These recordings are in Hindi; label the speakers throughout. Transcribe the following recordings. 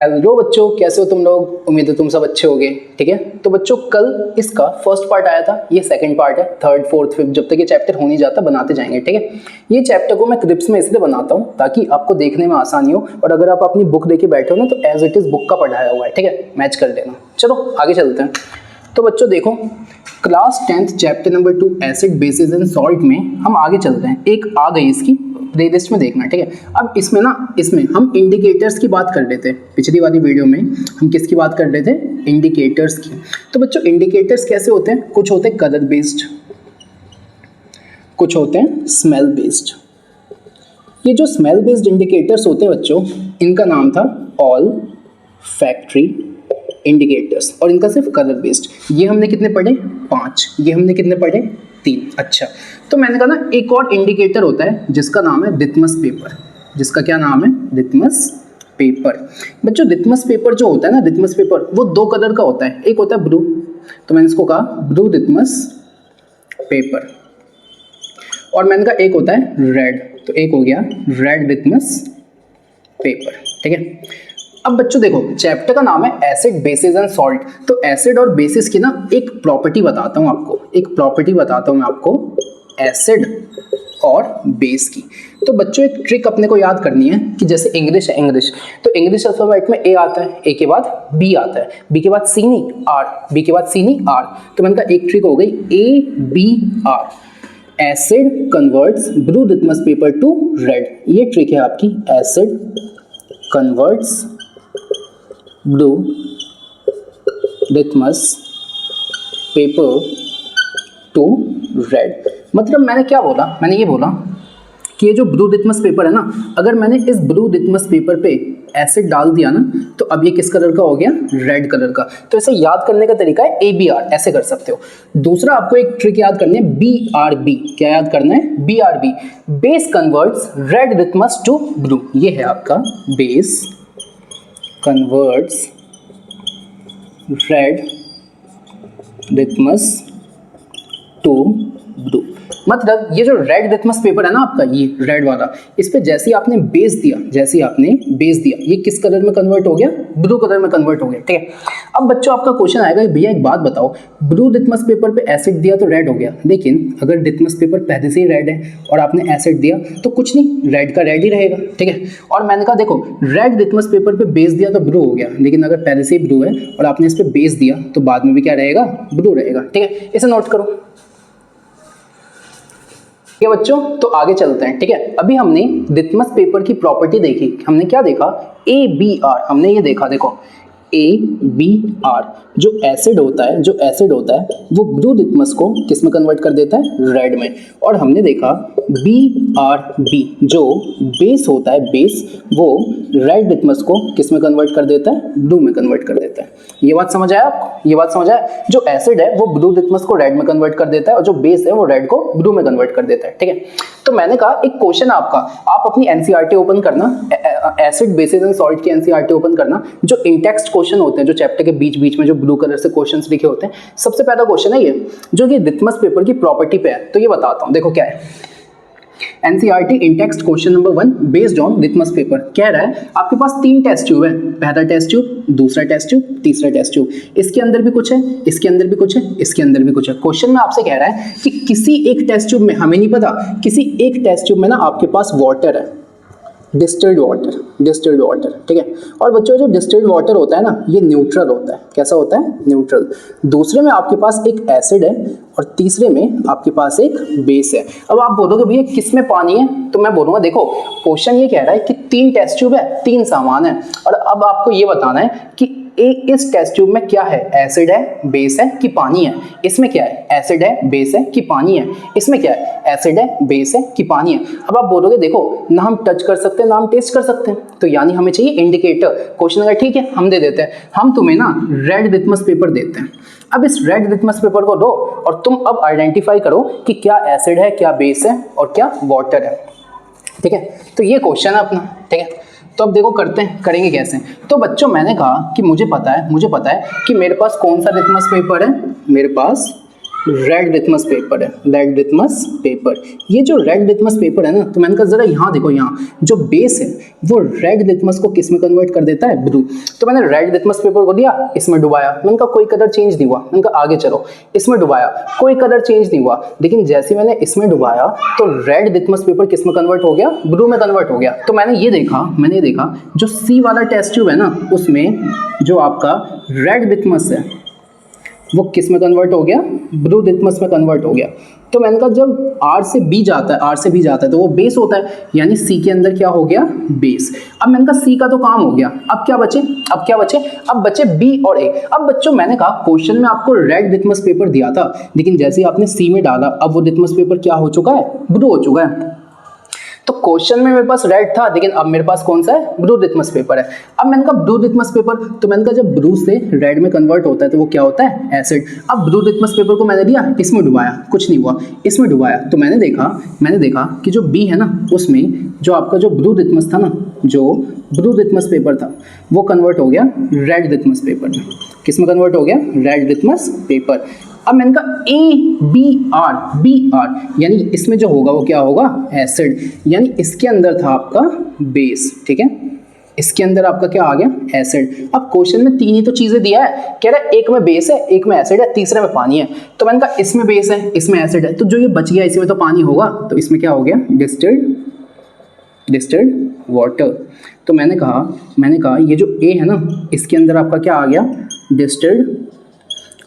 Speaker 1: हेलो बच्चों, कैसे हो तुम लोग। उम्मीद है तुम सब अच्छे होगे। ठीक है, तो बच्चों कल इसका फर्स्ट पार्ट आया था, ये सेकंड पार्ट है। थर्ड फोर्थ फिफ्थ जब तक ये चैप्टर हो नहीं जाता बनाते जाएंगे। ठीक है, ये चैप्टर को मैं क्लिप्स में इसलिए बनाता हूँ ताकि आपको देखने में आसानी हो, और अगर आप अपनी बुक देके बैठे हो ना तो एज इट इज बुक का पढ़ाया हुआ है। ठीक है, मैच कर लेना। चलो आगे चलते हैं। तो बच्चों देखो, class 10th chapter number 2 acid basis and salt में हम आगे चलते हैं। एक आ गई इसकी प्लेलिस्ट में, देखना। ठीक है, अब इसमें हम इंडिकेटर्स की बात कर रहे थे। पिछली वाली वीडियो में हम किसकी बात कर रहे थे? इंडिकेटर्स की। तो बच्चों इंडिकेटर्स कैसे होते हैं? कुछ होते हैं कलर बेस्ड, कुछ होते हैं स्मेल बेस्ड। ये जो स्मेल बेस्ड इंडिकेटर्स होते हैं बच्चों, इनका नाम था ऑल फैक्ट्री इंडिकेटर्स, और इनका सिर्फ कलर बेस्ड। ये हमने कितने पढ़े? 5। ये हमने कितने पढ़े? 3। अच्छा, तो मैंने कहा ना एक और इंडिकेटर होता है जिसका नाम है लिटमस पेपर। जिसका क्या नाम है? Litmus paper. बच्चों लिटमस पेपर जो होता है ना, लिटमस पेपर वो 2 कलर का होता है। एक होता है ब्लू, तो मैंने इसको कहा ब्लू लिटमस पेपर, और मैंने कहा एक होता है रेड, तो एक हो गया रेड लिटमस पेपर। ठीक है, अब बच्चों देखो चैप्टर का नाम है एसिड बेसिस एंड सॉल्ट। तो एसिड और बेसिस की ना एक प्रॉपर्टी बताता हूं आपको, एक प्रॉपर्टी बताता हूं मैं आपको एसिड और बेस की। तो बच्चों एक ट्रिक अपने को याद करनी है कि जैसे इंग्लिश है, इंग्लिश तो इंग्लिश अल्फाबेट में ए आता है, ए के बाद बी आता है, बी के बाद सी नहीं आर, बी के बाद सी नहीं आर। तो मैंने कहा एक ट्रिक हो गई A B R, acid converts blue litmus paper to red. ये ट्रिक है आपकी, acid converts blue litmus paper to red. मतलब मैंने क्या बोला? मैंने ये बोला कि ये जो ब्लू लिटमस पेपर है ना, अगर मैंने इस ब्लू लिटमस पेपर पे एसिड डाल दिया ना, तो अब ये किस कलर का हो गया? रेड कलर का। तो इसे याद करने का तरीका है ABR, ऐसे कर सकते हो। दूसरा आपको एक ट्रिक याद करनी है BRB। क्या याद करना है? BRB, base converts red litmus to blue. ये है आपका base converts red litmus to blue. मतलब ये जो रेड लिटमस पेपर है ना आपका, ये रेड वाला, इस पे जैसे ही आपने बेस दिया, जैसे ही आपने बेस दिया, ये किस कलर में कन्वर्ट हो गया? ब्लू कलर में कन्वर्ट हो गया। ठीक है, अब बच्चों आपका क्वेश्चन आएगा भैया एक बात बताओ, ब्लू लिटमस पेपर पे एसिड दिया तो रेड हो गया, लेकिन अगर लिटमस पेपर पहले से ही रेड है और आपने एसिड दिया तो कुछ नहीं, रेड का रेड ही रहेगा। ठीक है, और मैंने कहा देखो रेड लिटमस पेपर पे बेस दिया तो ब्लू हो गया, लेकिन अगर पहले से ही ब्लू है और आपने इस पे बेस दिया तो बाद में भी क्या रहेगा? ब्लू रहेगा। ठीक है, इसे नोट करो। ठीक है बच्चों, तो आगे चलते हैं। ठीक है, अभी हमने लिटमस पेपर की प्रॉपर्टी देखी। हमने क्या देखा? ABR, हमने ये देखा। देखो ABR जो एसिड होता है, जो एसिड होता है वो ब्लू लिटमस को किस में कन्वर्ट कर देता है? रेड में। और हमने देखा BRB जो बेस होता है, बेस वो रेड लिटमस को किस में कन्वर्ट कर देता है? ब्लू में कन्वर्ट कर देता है। ये बात समझ आया आपको? ये बात समझ आया? जो एसिड है वो ब्लू लिटमस को रेड में कन्वर्ट कर देता है, और जो बेस है वो रेड को ब्लू में कन्वर्ट कर देता है। ठीक है, तो मैंने कहा एक क्वेश्चन आपका, आप अपनी NCERT ओपन करना, एसिड बेसिस एंड सॉल्ट की NCERT ओपन करना। जो इंटेक्स्ट क्वेश्चन होते हैं, जो चैप्टर के बीच बीच में जो ब्लू कलर से क्वेश्चंस लिखे होते हैं, सबसे पहला क्वेश्चन है ये, जो कि लिटमस पेपर की प्रॉपर्टी पे है। तो ये बताता हूं, देखो क्या है। NCERT in-text question number 1 based on litmus paper कह रहा है आपके पास 3 टेस्ट ट्यूब है। पहला टेस्ट ट्यूब, दूसरा टेस्ट ट्यूब, तीसरा टेस्ट ट्यूब। इसके अंदर भी कुछ है, इसके अंदर भी कुछ है, इसके अंदर भी कुछ है। क्वेश्चन में आपसे कह रहा है कि किसी एक टेस्ट ट्यूब में, हमें नहीं पता, किसी एक टेस्ट ट्यूब में ना आपके पास वाटर है, डिस्टिल्ड वाटर, डिस्टिल्ड वाटर। ठीक है, और बच्चों जो डिस्टिल्ड वाटर होता है ना, ये न्यूट्रल होता है। कैसा होता है? न्यूट्रल। दूसरे में आपके पास एक एसिड है और तीसरे में आपके पास एक बेस है। अब आप बोलोगे भैया किस में पानी है? तो मैं बोलूंगा देखो क्वेश्चन ये कह रहा है कि 3 टेस्ट ट्यूब है, 3 सामान है, और अब आपको ये बताना है कि इस टेस्ट ट्यूब में क्या है? एसिड है, बेस है कि पानी है? इसमें क्या है? एसिड है, बेस है कि पानी है? इसमें क्या है? एसिड है, बेस है कि पानी है? अब आप बोलोगे देखो ना हम टच कर सकते हैं ना हम टेस्ट कर सकते हैं, तो यानी हमें चाहिए इंडिकेटर। क्वेश्चन अगर ठीक है हम दे देते हैं, हम तुम्हें ना रेड लिटमस पेपर देते हैं। अब इस रेड लिटमस पेपर को लो और तुम अब आइडेंटिफाई करो कि क्या एसिड है, क्या बेस है और क्या वाटर है। ठीक है, तो ये क्वेश्चन है अपना। ठीक है, तो अब देखो करेंगे कैसे। तो बच्चों मैंने कहा कि मुझे पता है कि मेरे पास कौन सा लिटमस पेपर है। मेरे पास रेड लिटमस पेपर है, रेड लिटमस पेपर। ये जो रेड लिटमस पेपर है ना, तो मैंने कहा जरा यहाँ देखो, यहाँ जो बेस है वो रेड लिटमस को किस में कन्वर्ट कर देता है, ब्लू। तो मैंने रेड लिटमस पेपर को लिया, इसमें डुबाया, मैंने कहा कोई कलर चेंज नहीं हुआ, मैंने कहा आगे चलो, इसमें डुबाया, कोई कलर चेंज नहीं हुआ, लेकिन जैसे मैंने इसमें डुबाया तो रेड लिटमस पेपर किस में कन्वर्ट हो गया, ब्लू में कन्वर्ट हो गया। तो मैंने ये देखा जो सी वाला टेस्ट ट्यूब है ना, उसमें जो आपका रेड लिटमस है वो किस में कन्वर्ट हो गया, ब्लू लिटमस में कन्वर्ट हो गया। तो मैंने कहा जब R से B जाता है तो वो बेस होता है, यानी C के अंदर क्या हो गया, बेस। अब मैंने कहा C का तो काम हो गया, अब क्या बचे, अब बचे B और A। अब बच्चों मैंने कहा क्वेश्चन में आपको रेड लिटमस पेपर दिया था, लेकिन जैसे ही आपने C में डाला अब वो लिटमस पेपर क्या हो चुका है, ब्लू हो चुका है। तो क्वेश्चन में मेरे पास रेड था, लेकिन अब मेरे पास कौन सा है, ब्लू लिटमस पेपर है। अब मैंने कहा ब्लू लिटमस पेपर, तो मैंने कहा जब ब्लू से रेड में कन्वर्ट होता है तो वो क्या होता है, एसिड। अब ब्लू लिटमस पेपर को मैंने लिया, इसमें डुबाया, कुछ नहीं हुआ, इसमें डुबाया, तो मैंने देखा कि जो बी है ना, उसमें जो आपका जो ब्लू लिटमस था ना, जो ब्लू लिटमस पेपर था वो कन्वर्ट हो गया रेड लिटमस पेपर में। किस में कन्वर्ट हो गया, रेड लिटमस पेपर। अब मैंने कहा BR यानी इसमें जो होगा वो क्या होगा, एसिड, यानी इसके अंदर था आपका बेस, ठीक है, इसके अंदर आपका क्या आ गया, एसिड। अब क्वेश्चन में तीन ही तो चीजें दिया है, कह रहा है एक में बेस है, एक में एसिड है, तीसरे में पानी है। तो मैंने कहा इसमें बेस है, इसमें एसिड है, तो जो ये बच गया इसमें तो पानी होगा, तो इसमें क्या हो गया, डिस्टिल्ड वाटर। तो मैंने कहा ये जो A है ना, इसके अंदर आपका क्या आ गया, डिस्टिल्ड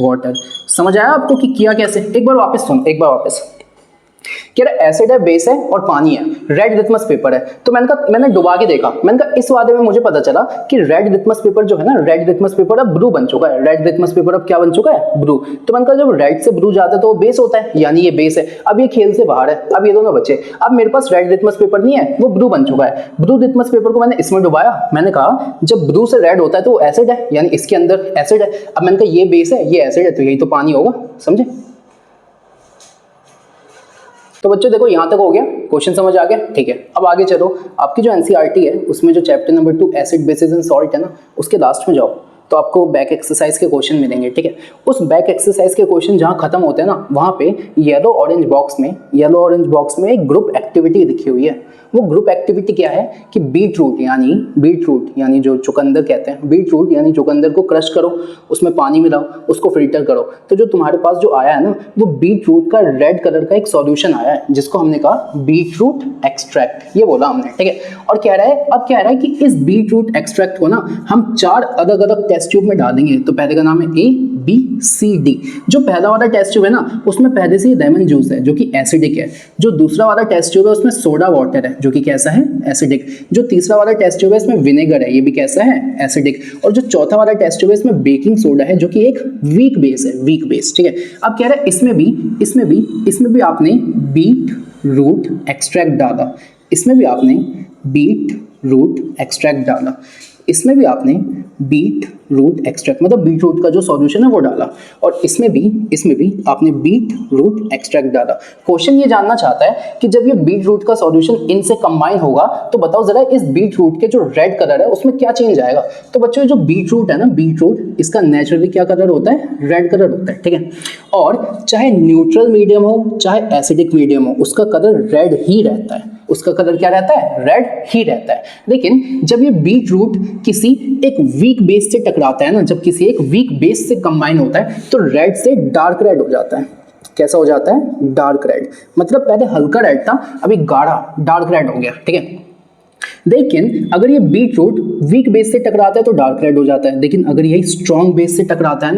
Speaker 1: वाटर। समझ आया आपको कि किया कैसे, एक बार वापस सुनो, कह रहा एसिड है, बेस है और पानी है, रेड लिटमस पेपर है। तो मैंने डुबा के देखा, मैंने कहा इस वादे में मुझे पता चला कि रेड लिटमस पेपर जो है ना, रेड लिटमस पेपर अब ब्लू बन चुका है, रेड लिटमस पेपर अब क्या बन चुका है, ब्लू। तो मैंने कहा जब रेड से ब्लू जाता है तो वो बेस होता है, यानी ये बेस है। अब ये खेल से बाहर है, अब ये दोनों बचे। अब मेरे पास रेड लिटमस पेपर नहीं है, वो ब्लू बन चुका है। ब्लू लिटमस पेपर को मैंने इसमें डुबाया, मैंने कहा जब ब्लू से रेड होता है तो वो एसिड है, यानी इसके अंदर एसिड है। अब मैंने कहा ये बेस है, ये एसिड है, तो यही तो पानी होगा, समझे। तो बच्चों देखो यहाँ तक हो गया, क्वेश्चन समझ आ गया, ठीक है। अब आगे चलो, आपकी जो एनसीईआरटी है उसमें जो chapter number 2 acid basis and salt है ना, उसके लास्ट में जाओ तो आपको बैक एक्सरसाइज के क्वेश्चन मिलेंगे, ठीक है। उस बैक एक्सरसाइज के क्वेश्चन जहाँ खत्म होते हैं ना, वहाँ पे येलो ऑरेंज बॉक्स में एक ग्रुप एक्टिविटी लिखी हुई है। वो ग्रुप एक्टिविटी क्या है कि बीट रूट यानी जो चुकंदर कहते हैं, बीट रूट यानी चुकंदर को क्रश करो, उसमें पानी मिलाओ, उसको फिल्टर करो। तो जो तुम्हारे पास जो आया है ना, वो बीट रूट का रेड कलर का एक सॉल्यूशन आया है, जिसको हमने कहा बीट रूट एक्सट्रैक्ट, ये बोला हमने, ठीक है। और कह रहा है कि इस बीट रूट एक्सट्रैक्ट को ना हम 4 अलग अलग टेस्ट ट्यूब में डालेंगे। तो पहले का नाम है ABCD। जो पहला वाला टेस्ट ट्यूब है ना, उसमें पहले से ही लेमन जूस है जो कि एसिडिक है। जो दूसरा वाला टेस्ट ट्यूब है उसमें सोडा वाटर है जो कि कैसा है, एसिडिक। जो तीसरा वाला टेस्ट ट्यूब है इसमें विनेगर है, ये भी कैसा है, एसिडिक। और जो चौथा वाला टेस्ट ट्यूब है इसमें बेकिंग सोडा है जो कि एक वीक बेस, ठीक है। अब कह रहा है इसमें भी आपने बीट रूट एक्सट्रैक्ट डाला, इसमें भी आपने बीट रूट एक्सट्रैक्ट डाला, इसमें भी आपने बीट रूट एक्सट्रैक्ट मतलब बीट रूट का जो सॉल्यूशन है वो डाला, और इसमें भी आपने बीट रूट एक्सट्रैक्ट डाला। क्वेश्चन ये जानना चाहता है कि जब ये बीट रूट का सॉल्यूशन इनसे कंबाइन होगा तो बताओ जरा इस बीट रूट के जो रेड कलर है उसमें क्या चेंज आएगा। तो बच्चों जो बीट रूट है ना, बीट रूट इसका नेचुरली क्या कलर होता है, रेड कलर होता है, ठीक है। और चाहे न्यूट्रल मीडियम हो चाहे एसिडिक मीडियम हो, उसका कलर रेड ही रहता है, उसका कलर क्या रहता है, रेड ही रहता है। लेकिन जब ये बीट रूट किसी एक वीक बेस से टकराता है ना, जब किसी एक वीक बेस से कंबाइन होता है तो रेड से डार्क रेड हो जाता है। कैसा हो जाता है, डार्क रेड। मतलब पहले हल्का रेड था, अभी गाढ़ा डार्क रेड हो गया, ठीक है। लेकिन अगर ये बीट रूट वीक बेस से टकराता है तो डार्क रेड हो जाता है, लेकिन अगर यही स्ट्रॉन्ग बेस से टकराता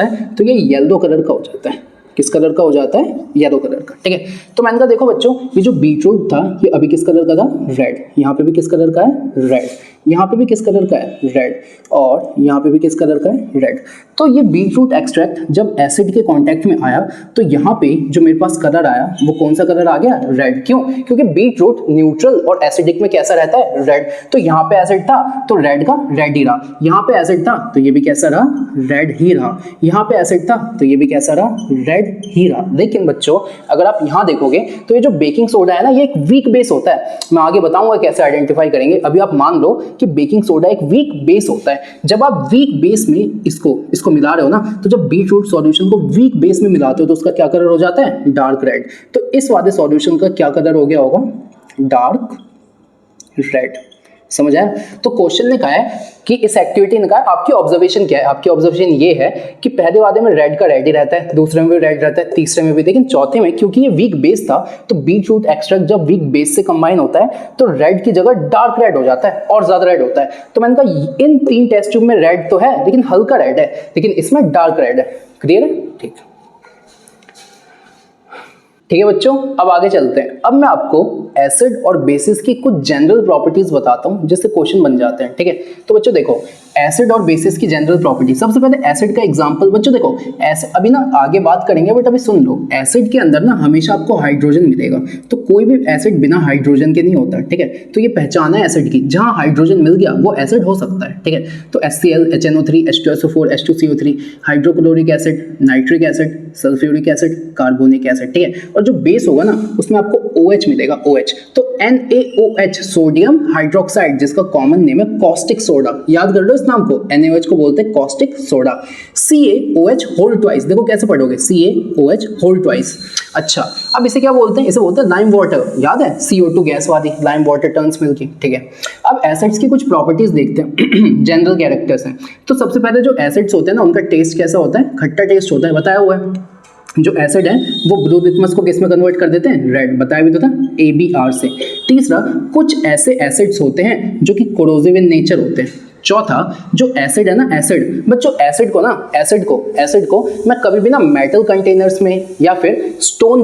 Speaker 1: है तो ये येलो कलर का हो जाता है। किस कलर का हो जाता है, येलो कलर का, ठीक है। तो मैंने कहा देखो बच्चों, ये जो बीट रूट था ये अभी किस कलर का था, रेड। यहाँ पे भी किस कलर का है, रेड। यहाँ पे भी किस कलर का है, रेड। और यहाँ पे भी किस कलर का है, रेड। तो ये बीट रूट एक्सट्रैक्ट जब एसिड के कांटेक्ट में आया तो यहाँ पे जो मेरे पास कलर आया वो कौन सा कलर आ गया, रेड। क्यों, क्योंकि बीट रूट न्यूट्रल और एसिडिक में कैसा रहता है, रेड। तो यहाँ पे एसिड था तो रेड का रेड ही रहा, यहाँ पे एसिड था तो ये भी कैसा रहा, रेड ही रहा, यहाँ पे एसिड था तो ये भी कैसा रहा, रेड ही रहा। लेकिन बच्चों अगर आप यहाँ देखोगे तो ये जो बेकिंग सोडा है ना, ये एक वीक बेस होता है। मैं आगे बताऊंगा कैसे आइडेंटिफाई करेंगे। अभी आप मान लो कि बेकिंग सोडा एक वीक बेस होता है। जब आप वीक बेस में इसको मिला रहे हो ना, तो जब बीटरूट सॉल्यूशन को वीक बेस में मिलाते हो तो उसका क्या कलर हो जाता है? Dark red. तो इस वाले सॉल्यूशन का क्या कलर हो गया होगा? Dark red. समझ आया? तो क्वेश्चन ने कहा है कि इस एक्टिविटी ने कहा है, आपकी ऑब्जर्वेशन क्या है? आपकी ऑब्जर्वेशन ये है कि पहले वाले में रेड का रेड ही रहता है, दूसरे में भी रेड रहता है, तीसरे में भी, लेकिन चौथे में क्योंकि ये वीक बेस था तो बीटरूट एक्सट्रैक्ट जब वीक बेस से कंबाइन होता है तो रेड की जगह डार्क रेड हो जाता है और ज्यादा रेड होता है। तो मैंने कहा इन 3 टेस्ट ट्यूब में रेड तो है लेकिन हल्का रेड है, लेकिन इसमें डार्क रेड है। क्लियर है? ठीक है बच्चों, अब आगे चलते हैं। अब मैं आपको एसिड और बेसिस की कुछ जनरल प्रॉपर्टीज बताता हूं जिससे क्वेश्चन बन जाते हैं। ठीक है, तो बच्चों देखो एसिड और बेसिस की जनरल प्रॉपर्टी। सबसे पहले एसिड का एग्जांपल बच्चों देखो, अभी ना आगे बात करेंगे बट अभी सुन लो। एसिड के अंदर ना हमेशा आपको हाइड्रोजन मिलेगा, तो कोई भी एसिड बिना हाइड्रोजन के नहीं होता। ठीक है, तो ये पहचान है एसिड की, जहां हाइड्रोजन मिल गया वो एसिड हो सकता है। ठीक है, तो HCl, HNO3, H2SO4, H2CO3, hydrochloric acid, nitric acid, sulphuric acid, carbonic acid. ठीक है, और जो बेस होगा ना उसमें आपको OH मिलेगा, OH। तो NaOH सोडियम हाइड्रोक्साइड, जिसका कॉमन नेम है कॉस्टिक सोडा, याद कर लो इस नाम को, NaOH को बोलते हैं caustic soda. CaOH whole twice, देखो कैसे पढ़ोगे, CaOH होल ट्वाइस। अच्छा, अब इसे क्या बोलते हैं? इसे बोलते हैं लाइम वाटर, याद है CO2 गैस वाली, लाइम वाटर टर्न्स मिल्की। ठीक है, अब एसिड्स की कुछ प्रॉपर्टीज देखते हैं जनरल कैरेक्टर्स हैं। तो सबसे पहले जो एसिड्स होते हैं ना उनका टेस्ट कैसा होता है? खट्टा टेस्ट होता है, बताया हुआ है। जो एसिड है वो ब्लू लिटमस को किस में कन्वर्ट कर देते हैं? रेड, बताया भी तो था, AbR से। तीसरा, कुछ ऐसे एसिड्स होते हैं जो कि कोरोसिव इन नेचर होते हैं। चौथा, जो एसिड है ना, एसिड बच्चों, एसिड को मैं कभी भी ना मेटल कंटेनर्स में या फिर स्टोन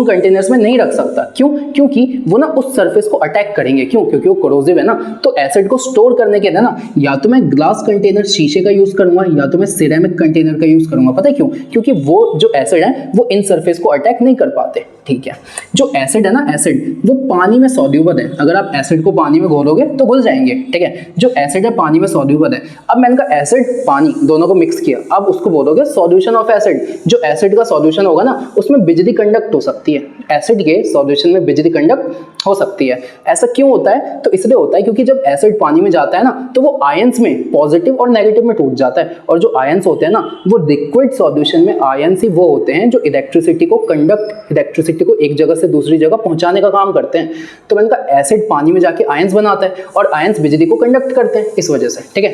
Speaker 1: कंटेनर्स में नहीं रख सकता। क्यों? क्योंकि वो ना उस सरफेस को अटैक करेंगे। क्यों? क्योंकि वो कोरोसिव है ना। तो एसिड को स्टोर करने के लिए ना या तो मैं ग्लास कंटेनर, शीशे का यूज करूंगा, या तो मैं सिरेमिक कंटेनर का यूज करूंगा। पता है क्यों? क्योंकि वो जो एसिड है वो इन सरफेस को अटैक नहीं कर पाते। ठीक है, जो एसिड है ना, एसिड वो पानी में सॉल्यूबल है। अगर आप एसिड को पानी में घोलोगे तो घुल जाएंगे। ठीक है, जो एसिड है पानी में सॉल्यूबल है। अब मैंने कहा एसिड पानी दोनों को मिक्स किया, अब उसको बोलोगे सॉल्यूशन ऑफ एसिड। जो एसिड का सॉल्यूशन होगा ना उसमें बिजली कंडक्ट हो सकती है, एसिड के सॉल्यूशन में बिजली कंडक्ट हो सकती है। ऐसा क्यों होता है? तो इसलिए होता है क्योंकि जब एसिड पानी में जाता है ना तो वो आयंस में पॉजिटिव और नेगेटिव में टूट जाता है, और जो आयंस होते हैं ना वो लिक्विड सॉल्यूशन में आयंस ही वो होते हैं जो इलेक्ट्रिसिटी को एक जगह से दूसरी जगह पहुंचाने का काम करते हैं। तो मैंने कहा एसिड पानी में जाके आयंस बनाता है और आयंस बिजली को कंडक्ट करते हैं इस वजह से। ठीक है,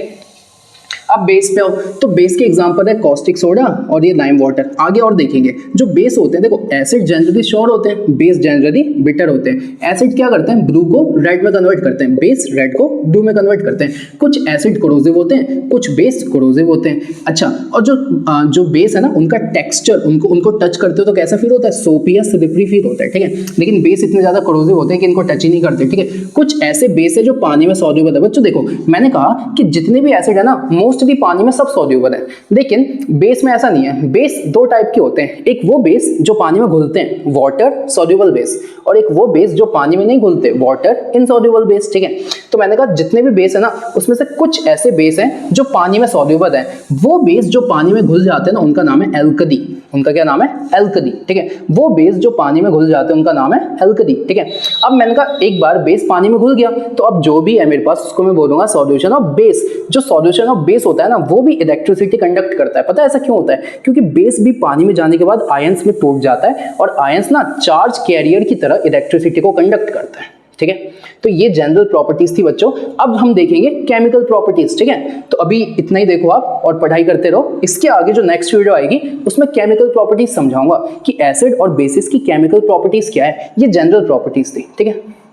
Speaker 1: अब बेस पे आओ, तो बेस के एग्जांपल है कॉस्टिक सोडा और ये लाइम वाटर। आगे और देखेंगे जो बेस होते हैं, देखो एसिड जनरली श्योर होते हैं, बेस जनरली बिटर होते हैं। एसिड क्या करते हैं? ब्लू को रेड में कन्वर्ट करते हैं, बेस रेड को ब्लू में कन्वर्ट करते हैं। कुछ एसिड कोरोसिव होते हैं, कुछ बेस कोरोसिव होते हैं। अच्छा, और जो बेस है ना उनका टेक्सचर, उनको टच करते हो तो कैसा फील होता है? सोपी या स्लिपरी फील होता है। ठीक है, लेकिन बेस इतने ज्यादा कोरोसिव होते हैं कि इनको टच ही नहीं करते। ठीक है, कुछ ऐसे बेस है जो पानी में सॉल्यूबल है। बच्चों देखो, मैंने कहा कि जितने भी एसिड है ना मोस्टली पानी में सब सॉल्यूबल है, लेकिन बेस में ऐसा नहीं है। बेस 2 टाइप के होते हैं, एक वो बेस जो पानी में घुलते हैं, वाटर सॉल्यूबल बेस, और एक वो बेस जो पानी में नहीं घुलते, वाटर इनसॉल्यूबल बेस। ठीक है, तो मैंने कहा जितने भी बेस है ना उसमें से कुछ ऐसे बेस हैं जो पानी में सॉल्यूबल है। वो बेस जो पानी में घुल जाते हैं ना उनका नाम है एल्कली। उनका क्या नाम है? एल्कली। ठीक है, वो बेस जो पानी में घुल जाते हैं उनका नाम है एल्कली। ठीक है, अब मैंने कहा एक बार बेस पानी में घुल गया तो अब जो भी है मेरे पास उसको मैं बोलूंगा सॉल्यूशन ऑफ बेस। जो सॉल्यूशन ऑफ बेस होता है ना वो भी इलेक्ट्रिसिटी कंडक्ट करता है। पता है ऐसा क्यों होता है? क्योंकि बेस भी पानी में जाने के बाद आयंस में टूट जाता है और आयंस ना चार्ज कैरियर की तरह इलेक्ट्रिसिटी को कंडक्ट करता है। ठीक है, तो ये जनरल प्रॉपर्टीज थी बच्चों। अब हम देखेंगे केमिकल प्रॉपर्टीज। ठीक है, तो अभी इतना ही देखो आप और पढ़ाई करते रहो। इसके आगे जो नेक्स्ट वीडियो आएगी उसमें केमिकल प्रॉपर्टीज समझाऊंगा कि एसिड और बेसिस की केमिकल प्रॉपर्टीज क्या है। ये जनरल प्रॉपर्टीज थी। ठीक है।